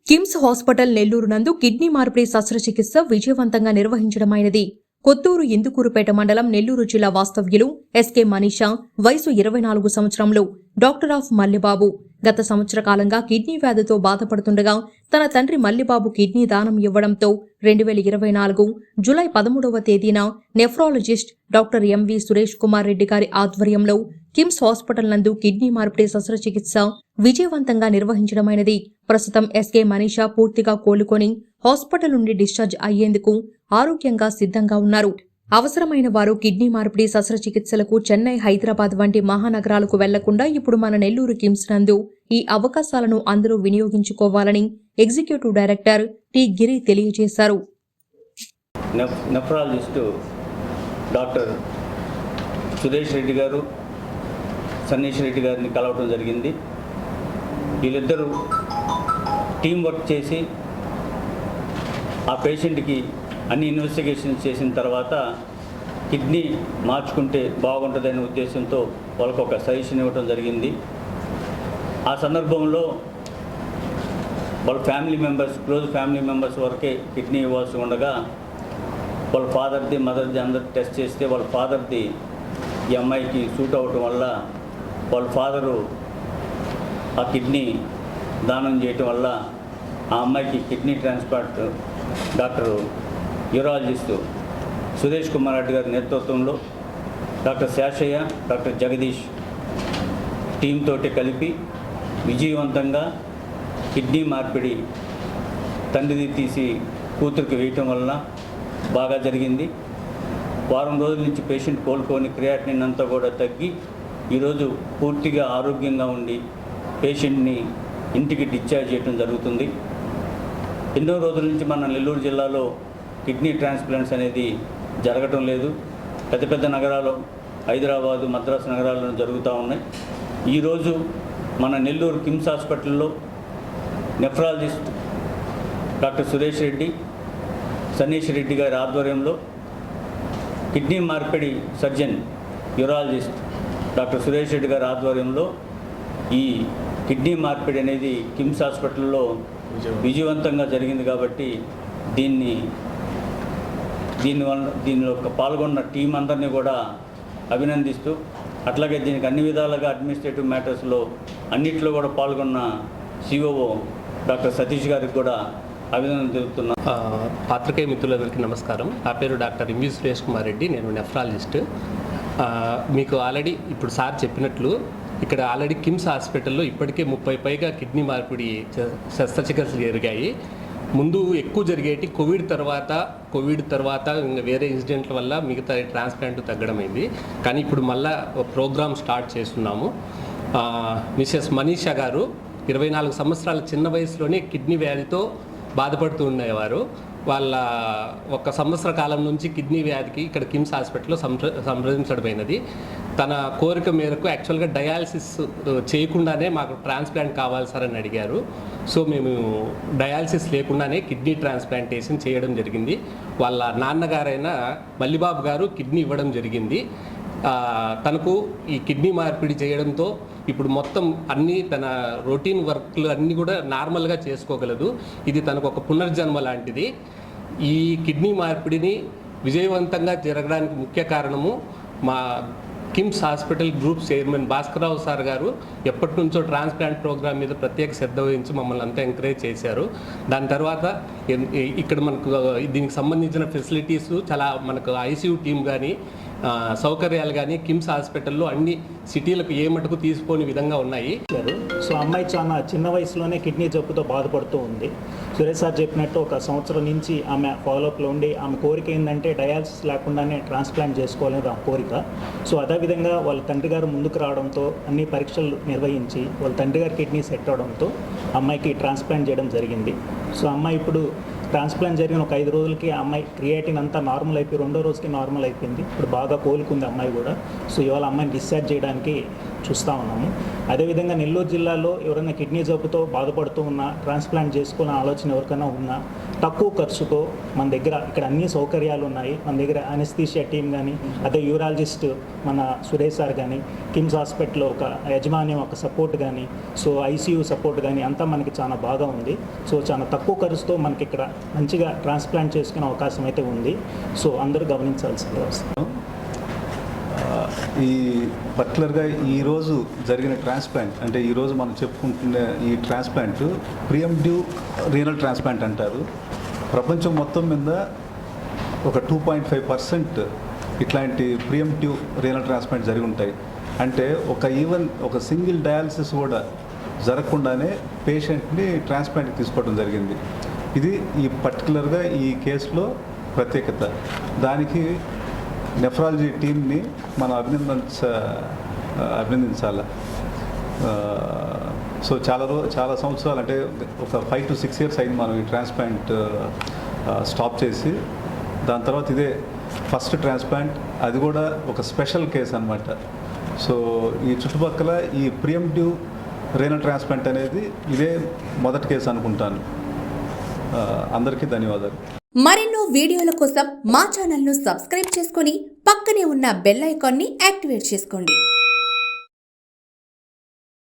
KIMS hospital Nellore నందు kidney మార్పిడి శస్త్రచికిత్స విజయవంతంగా నిర్వహించడమైనది. కొత్తూరు ఇందుకూరుపేట మండలం నెల్లూరు జిల్లా వాస్తవ్యులు ఎస్కే మనీషా వయసు 24 సంవత్సరంలో డాక్టర్ ఆఫ్ మల్లిబాబు గత సంవత్సర కాలంగా కిడ్నీ వ్యాధితో బాధపడుతుండగా తన తండ్రి మల్లిబాబు కిడ్నీ దానం ఇవ్వడంతో 2024 జూలై 13వ తేదీన nephrologist doctor M V Suresh Kumar Reddy గారి ఆధ్వర్యంలో కిమ్స్ హాస్పిటల్ నందు కిడ్నీ మార్పిడి శస్త్రచికిత్స విజయవంతంగా నిర్వహించడమైనది. ప్రస్తుతం ఎస్కే మనీషా పూర్తిగా కోలుకొని హాస్పిటల్ నుండి డిశ్చార్జ్ అయ్యేందుకు ఆరోగ్యంగా సిద్ధంగా ఉన్నారు. అవసరమైన వారు కిడ్నీ మార్పిడి శస్త్రచికిత్సలకు చెన్నై, హైదరాబాద్ వంటి మహానగరాలకు వెళ్లకుండా ఇప్పుడు మన నెల్లూరు కిమ్స్ నందు ఈ అవకాశాలను అందరూ వినియోగించుకోవాలని ఎగ్జిక్యూటివ్ డైరెక్టర్ టి గిరి తెలియజేశారు. నెఫ్రాలజిస్టు డాక్టర్ సురేష్ రెడ్డి గారు, సన్నీష్ రెడ్డి గారిని కలవటం జరిగింది. వీళ్ళిద్దరూ టీం వర్క్ చేసి ఆ పేషెంట్కి అన్ని ఇన్వెస్టిగేషన్స్ చేసిన తర్వాత కిడ్నీ మార్చుకుంటే బాగుంటుందనే ఉద్దేశంతో వాళ్ళకు ఒక సజెషన్ ఇవ్వడం జరిగింది. ఆ సందర్భంలో వాళ్ళ family members, close family members వరకే కిడ్నీ ఇవ్వాల్సి ఉండగా వాళ్ళ ఫాదర్ది, మదర్ది అందరు టెస్ట్ చేస్తే వాళ్ళ ఫాదర్ది ఈ అమ్మాయికి సూట్ అవ్వటం వల్ల వాళ్ళ ఫాదరు ఆ కిడ్నీ దానం చేయటం వల్ల ఆ అమ్మాయికి kidney transplant doctor urologist Suresh Kumar Reddy గారి నేతృత్వంలో డాక్టర్ శేషయ్య, డాక్టర్ జగదీష్ టీంతో కలిపి విజయవంతంగా కిడ్నీ మార్పిడి తండ్రిది తీసి కూతురికి వేయటం వలన బాగా జరిగింది. వారం రోజుల నుంచి పేషెంట్ కోలుకొని క్రియాటినిన్ అంతా కూడా తగ్గి ఈరోజు పూర్తిగా ఆరోగ్యంగా ఉండి పేషెంట్ని ఇంటికి డిశ్చార్జ్ చేయడం జరుగుతుంది. ఎన్నో రోజుల నుంచి మన నెల్లూరు జిల్లాలో కిడ్నీ ట్రాన్స్ప్లాంట్స్ అనేది జరగటం లేదు. పెద్ద పెద్ద నగరాలు, హైదరాబాదు, మద్రాసు నగరాల్లో జరుగుతూ ఉన్నాయి. ఈరోజు మన నెల్లూరు కిమ్స్ హాస్పిటల్లో నెఫ్రాలజిస్ట్ డాక్టర్ సురేష్ రెడ్డి, సన్నీష్ రెడ్డి గారి ఆధ్వర్యంలో కిడ్నీ మార్పిడి surgeon urologist doctor Suresh Reddy గారి ఆధ్వర్యంలో ఈ కిడ్నీ మార్పిడి అనేది కిమ్స్ హాస్పిటల్లో విజయవంతంగా జరిగింది. కాబట్టి దీనిలో పాల్గొన్న టీం అందరినీ కూడా అభినందిస్తూ, అట్లాగే దీనికి అన్ని విధాలుగా అడ్మినిస్ట్రేటివ్ మ్యాటర్స్లో అన్నింటిలో కూడా పాల్గొన్న సిఓఓ డాక్టర్ సతీష్ గారికి కూడా అభినందన తెలుపుతున్నాను. పాత్రికేయ మిత్రులందరికీ నమస్కారం. నా పేరు డాక్టర్ ఎంవి సురేష్ కుమార్ రెడ్డి, నేను నెఫ్రాలజిస్ట్. మీకు ఆల్రెడీ ఇప్పుడు సార్ చెప్పినట్లు ఇక్కడ ఆల్రెడీ కిమ్స్ హాస్పిటల్లో ఇప్పటికే 30 పైగా కిడ్నీ మార్పిడి శస్త్రచికిత్సలు జరిగాయి. ముందు ఎక్కువ జరిగేటి కోవిడ్ తర్వాత ఇంకా వేరే ఇన్సిడెంట్ల వల్ల మిగతా ట్రాన్స్ప్లాంట్ తగ్గడమైంది. కానీ ఇప్పుడు మళ్ళీ ప్రోగ్రామ్ స్టార్ట్ చేస్తున్నాము. మిసెస్ మనీషా గారు 24 సంవత్సరాల చిన్న వయసులోనే కిడ్నీ వ్యాధితో బాధపడుతూ ఉండేవారు. వాళ్ళ 1 సంవత్సర కాలం నుంచి కిడ్నీ వ్యాధికి ఇక్కడ కిమ్స్ హాస్పిటల్లో సంప్రదించడమైనది. తన కోరిక మేరకు యాక్చువల్గా డయాలసిస్ చేయకుండానే మాకు ట్రాన్స్ప్లాంట్ కావాలి సార్ అని అడిగారు. సో మేము డయాలసిస్ లేకుండానే కిడ్నీ ట్రాన్స్ప్లాంటేషన్ చేయడం జరిగింది. వాళ్ళ నాన్నగారైన మల్లిబాబు గారు కిడ్నీ ఇవ్వడం జరిగింది. తనకు ఈ కిడ్నీ మార్పిడి చేయడంతో ఇప్పుడు మొత్తం అన్నీ తన రొటీన్ వర్క్లు అన్నీ కూడా నార్మల్గా చేసుకోగలదు. ఇది తనకు ఒక పునర్జన్మ లాంటిది. ఈ కిడ్నీ మార్పిడిని విజయవంతంగా జరగడానికి ముఖ్య కారణము మా KIMS hospital group chairman Bhaskara Rao sir గారు ఎప్పటి నుంచో ట్రాన్స్ప్లాంట్ ప్రోగ్రామ్ మీద ప్రత్యేక శ్రద్ధ వహించి మమ్మల్ని అంతా ఎంకరేజ్ చేశారు. దాని తర్వాత ఇక్కడ మనకు దీనికి సంబంధించిన ఫెసిలిటీస్ చాలా, మనకు ఐసీయూ టీం కానీ సౌకర్యాలు కానీ కిమ్స్ హాస్పిటల్లో అన్ని సిటీలకు ఏ మటుకు తీసుకోని విధంగా ఉన్నాయి. సో అమ్మాయి చాలా చిన్న వయసులోనే కిడ్నీ జబ్బుతో బాధపడుతూ ఉంది. సురేష్ సార్ చెప్పినట్టు 1 సంవత్సరం నుంచి ఆమె ఫాలోఅప్లో ఉండి ఆమె కోరిక ఏంటంటే డయాలసిస్ లేకుండానే ట్రాన్స్ప్లాంట్ చేసుకోవాలని ఆ కోరిక. సో అదేవిధంగా వాళ్ళ తండ్రి గారు ముందుకు రావడంతో అన్ని పరీక్షలు నిర్వహించి వాళ్ళ తండ్రి గారి కిడ్నీ సెట్ అవడంతో అమ్మాయికి ట్రాన్స్ప్లాంట్ చేయడం జరిగింది. సో అమ్మాయి ఇప్పుడు ట్రాన్స్ప్లాంట్ జరిగిన ఒక 5 రోజులకి అమ్మాయి క్రియాటిన్ అంతా నార్మల్ అయిపోయి 2వ రోజుకి నార్మల్ అయిపోయింది. ఇప్పుడు బాగా కోలుకుంది అమ్మాయి కూడా. సో ఇవాళ అమ్మాయిని డిశ్చార్జ్ చేయడానికి చూస్తూ ఉన్నాము. అదేవిధంగా నెల్లూరు జిల్లాలో ఎవరైనా కిడ్నీ జబ్బుతో బాధపడుతూ ఉన్నా, ట్రాన్స్ప్లాంట్ చేసుకునే ఆలోచన ఎవరికైనా ఉన్నా, తక్కువ ఖర్చుతో మన దగ్గర ఇక్కడ అన్ని సౌకర్యాలు ఉన్నాయి. మన దగ్గర అనస్థీషియా టీం కానీ, అదే యూరాలజిస్ట్ మన సురేష్ సార్ కానీ, కిమ్స్ హాస్పిటల్లో ఒక యాజమాన్యం ఒక సపోర్ట్ కానీ, సో ఐసీయూ సపోర్ట్ కానీ అంతా మనకి చాలా బాగా ఉంది. సో చాలా తక్కువ ఖర్చుతో మనకి ఇక్కడ మంచిగా ట్రాన్స్ప్లాంట్ చేసుకునే అవకాశం అయితే ఉంది. సో అందరూ గమనించాల్సింది వస్తుంది. ఈ పర్టికులర్గా ఈరోజు జరిగిన ట్రాన్స్ప్లాంట్ అంటే ఈరోజు మనం చెప్పుకుంటున్న ఈ ట్రాన్స్ప్లాంట్ ప్రియంటివ్ రీనల్ ట్రాన్స్ప్లాంట్ అంటారు. ప్రపంచం మొత్తం మీద ఒక 2.5% ఇట్లాంటి ప్రియంటివ్ రీనల్ ట్రాన్స్ప్లాంట్ జరిగి ఉంటాయి. అంటే ఒక సింగిల్ డయాలసిస్ కూడా జరగకుండానే పేషెంట్ని ట్రాన్స్ప్లాంట్కి తీసుకోవడం జరిగింది. ఇది ఈ పర్టికులర్గా ఈ కేసులో ప్రత్యేకత. దానికి నెఫ్రాలజీ టీమ్ని మనం అభినందించాలి. సో చాలా సంవత్సరాలు అంటే ఒక 5 to 6 years అయింది మనం ఈ ట్రాన్స్ప్లాంట్ స్టాప్ చేసి. దాని తర్వాత ఇదే ఫస్ట్ ట్రాన్స్ప్లాంట్, అది కూడా ఒక స్పెషల్ కేసు అన్నమాట. సో ఈ చుట్టుపక్కల ఈ ప్రియంటివ్ రీనల్ ట్రాన్స్ప్లాంట్ అనేది ఇదే మొదటి కేసు అనుకుంటాను. అందరికీ ధన్యవాదాలు. మరెన్నో వీడియోల కోసం మా ఛానల్ను సబ్స్క్రైబ్ చేసుకొని పక్కనే ఉన్న బెల్ ఐకాన్ని యాక్టివేట్ చేసుకోండి.